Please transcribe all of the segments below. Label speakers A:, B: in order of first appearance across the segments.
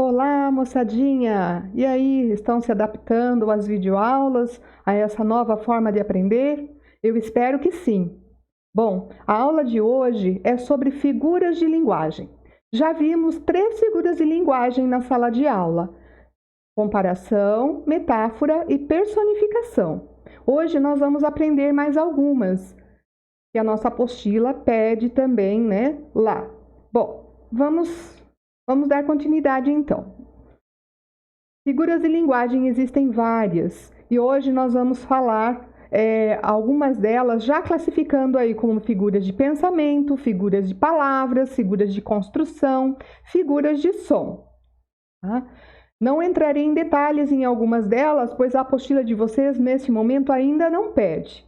A: Olá, moçadinha! E aí, estão se adaptando às videoaulas, a essa nova forma de aprender? Eu espero que sim. Bom, a aula de hoje é sobre figuras de linguagem. Já vimos 3 figuras de linguagem na sala de aula: comparação, metáfora e personificação. Hoje nós vamos aprender mais algumas, que a nossa apostila pede também, né, lá. Bom, vamos dar continuidade então. Figuras de linguagem existem várias e hoje nós vamos falar algumas delas já classificando aí como figuras de pensamento, figuras de palavras, figuras de construção, figuras de som. Tá? Não entrarei em detalhes em algumas delas, pois a apostila de vocês nesse momento ainda não pede.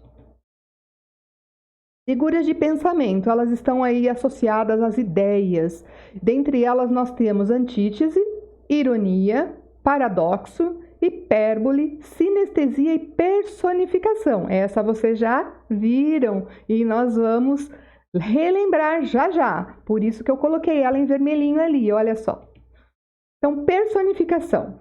A: Figuras de pensamento, elas estão aí associadas às ideias. Dentre elas nós temos antítese, ironia, paradoxo, hipérbole, sinestesia e personificação. Essa vocês já viram e nós vamos relembrar já já. Por isso que eu coloquei ela em vermelhinho ali, olha só. Então, personificação.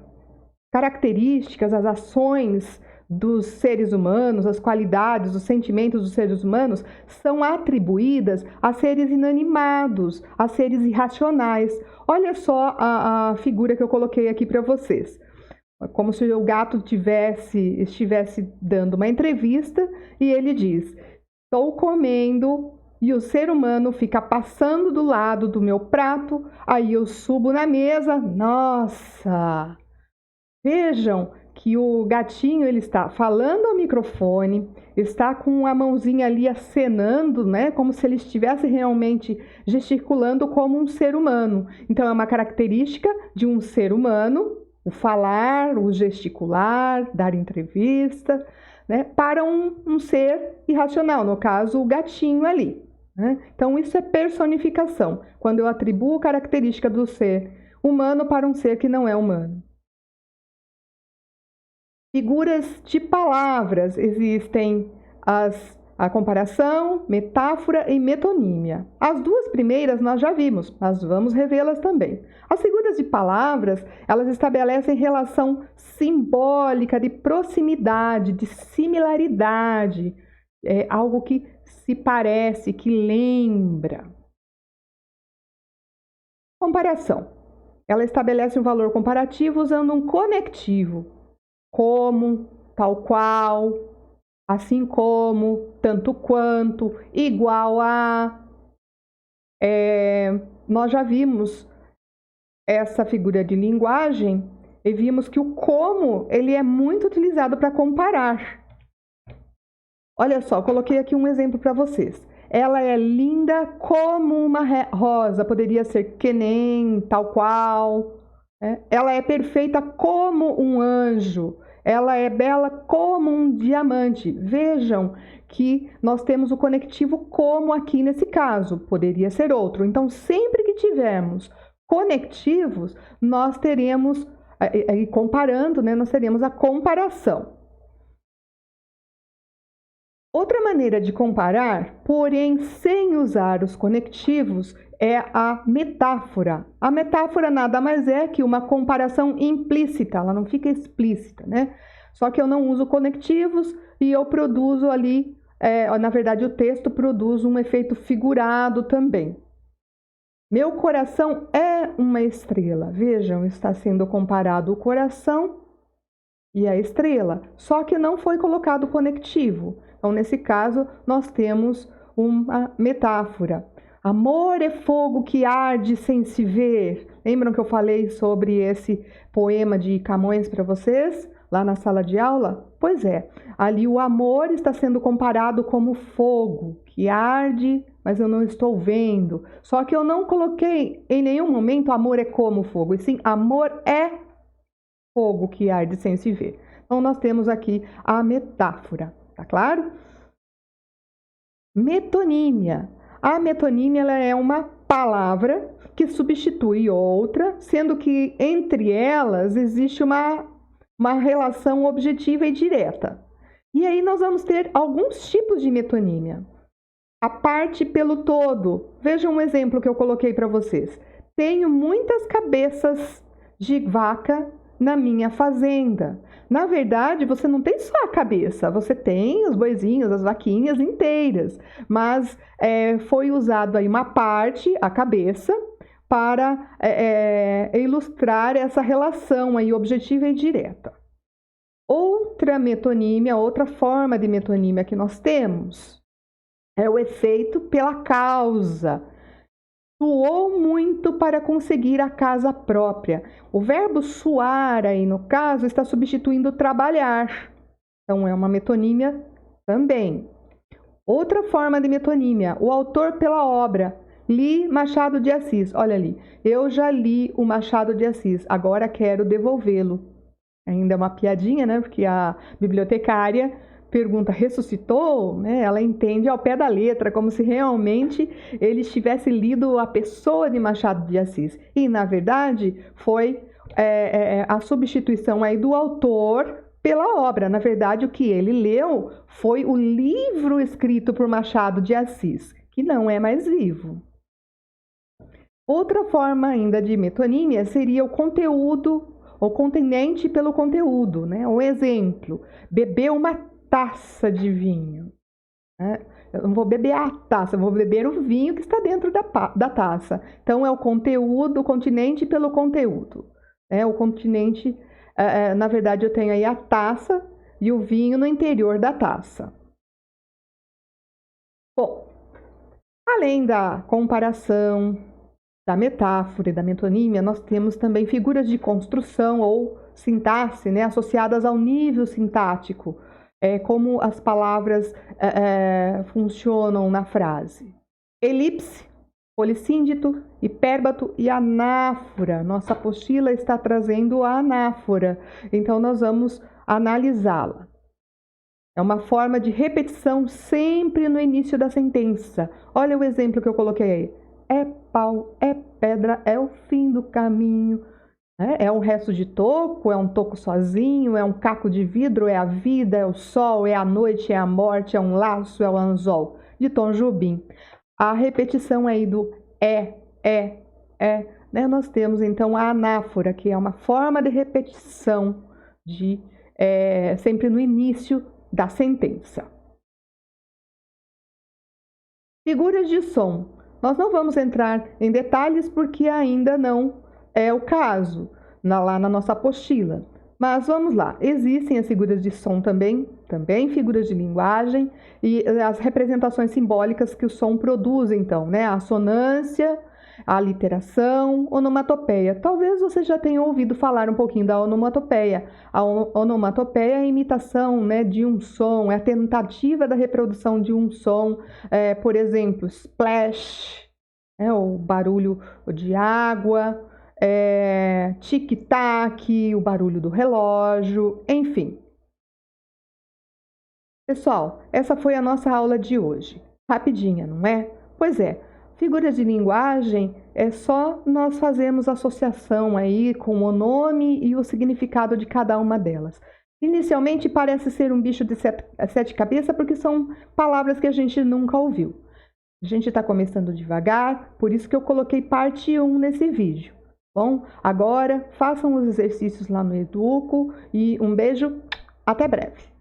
A: Características, as ações dos seres humanos, as qualidades, os sentimentos dos seres humanos são atribuídas a seres inanimados, a seres irracionais. Olha só a figura que eu coloquei aqui para vocês. Como se o gato estivesse dando uma entrevista e ele diz: estou comendo e o ser humano fica passando do lado do meu prato, aí eu subo na mesa, nossa! Vejam que o gatinho ele está falando ao microfone, está com a mãozinha ali acenando, né, como se ele estivesse realmente gesticulando como um ser humano. Então é uma característica de um ser humano, o falar, o gesticular, dar entrevista, né, para um ser irracional, no caso o gatinho ali. Né? Então isso é personificação, quando eu atribuo característica do ser humano para um ser que não é humano. Figuras de palavras, existem a comparação, metáfora e metonímia. As duas primeiras nós já vimos, mas vamos revê-las também. As figuras de palavras, elas estabelecem relação simbólica de proximidade, de similaridade, algo que se parece, que lembra. Comparação. Ela estabelece um valor comparativo usando um conectivo. Como, tal qual, assim como, tanto quanto, igual a. Nós já vimos essa figura de linguagem e vimos que o como ele é muito utilizado para comparar. Olha só, coloquei aqui um exemplo para vocês. Ela é linda como uma rosa, poderia ser que nem, tal qual. Ela é perfeita como um anjo. Ela é bela como um diamante. Vejam que nós temos o conectivo como aqui nesse caso. Poderia ser outro. Então, sempre que tivermos conectivos, nós teremos, comparando, né, nós teremos a comparação. Outra maneira de comparar, porém sem usar os conectivos, é a metáfora. A metáfora nada mais é que uma comparação implícita, ela não fica explícita, né? Só que eu não uso conectivos e eu produzo ali, na verdade o texto produz um efeito figurado também. Meu coração é uma estrela. Vejam, está sendo comparado o coração e a estrela, só que não foi colocado conectivo. Então, nesse caso, nós temos uma metáfora. Amor é fogo que arde sem se ver. Lembram que eu falei sobre esse poema de Camões para vocês, lá na sala de aula? Pois é, ali o amor está sendo comparado como fogo que arde, mas eu não estou vendo. Só que eu não coloquei em nenhum momento amor é como fogo, e sim amor é fogo que arde sem se ver. Então, nós temos aqui a metáfora. Tá claro? Metonímia. A metonímia ela é uma palavra que substitui outra, sendo que entre elas existe uma relação objetiva e direta. E aí nós vamos ter alguns tipos de metonímia. A parte pelo todo. Vejam um exemplo que eu coloquei para vocês. Tenho muitas cabeças de vaca na minha fazenda. Na verdade, você não tem só a cabeça, você tem os boizinhos, as vaquinhas inteiras, mas foi usado aí uma parte, a cabeça, para ilustrar essa relação aí objetiva e direta. Outra metonímia, outra forma de metonímia que nós temos é o efeito pela causa. Suou muito para conseguir a casa própria. O verbo suar aí, no caso, está substituindo trabalhar. Então, é uma metonímia também. Outra forma de metonímia, o autor pela obra. Li Machado de Assis. Olha ali, eu já li o Machado de Assis, agora quero devolvê-lo. Ainda é uma piadinha, né? Porque a bibliotecária pergunta, ressuscitou? Né? Ela entende ao pé da letra, como se realmente ele tivesse lido a pessoa de Machado de Assis. E, na verdade, foi a substituição aí do autor pela obra. Na verdade, o que ele leu foi o livro escrito por Machado de Assis, que não é mais vivo. Outra forma ainda de metonímia seria o conteúdo, o continente pelo conteúdo, né? Um exemplo, beber uma taça de vinho. Né? Eu não vou beber a taça, eu vou beber o vinho que está dentro da taça. Então, é o conteúdo, o continente pelo conteúdo. O continente, na verdade, eu tenho aí a taça e o vinho no interior da taça. Bom, além da comparação, da metáfora e da metonímia, nós temos também figuras de construção ou sintaxe, né, associadas ao nível sintático, como as palavras funcionam na frase. Elipse, polissíndito, hipérbato e anáfora. Nossa apostila está trazendo a anáfora, então nós vamos analisá-la. É uma forma de repetição sempre no início da sentença. Olha o exemplo que eu coloquei aí. É pau, é pedra, é o fim do caminho. É um resto de toco, é um toco sozinho, é um caco de vidro, é a vida, é o sol, é a noite, é a morte, é um laço, é o anzol. De Tom Jobim. A repetição aí do né? Nós temos então a anáfora, que é uma forma de repetição sempre no início da sentença. Figuras de som. Nós não vamos entrar em detalhes porque ainda não é o caso lá na nossa apostila. Mas vamos lá, existem as figuras de som também figuras de linguagem e as representações simbólicas que o som produz, então, né? A assonância, a literação, onomatopeia. Talvez você já tenha ouvido falar um pouquinho da onomatopeia. A onomatopeia é a imitação, né, de um som, é a tentativa da reprodução de um som. Por exemplo, splash, o barulho de água, tic-tac, o barulho do relógio, enfim. Pessoal, essa foi a nossa aula de hoje. Rapidinha, não é? Pois é. Figuras de linguagem é só nós fazermos associação aí com o nome e o significado de cada uma delas. Inicialmente parece ser um bicho de sete cabeças porque são palavras que a gente nunca ouviu. A gente está começando devagar, por isso que eu coloquei parte 1 nesse vídeo. Bom, agora façam os exercícios lá no Educo e um beijo, até breve!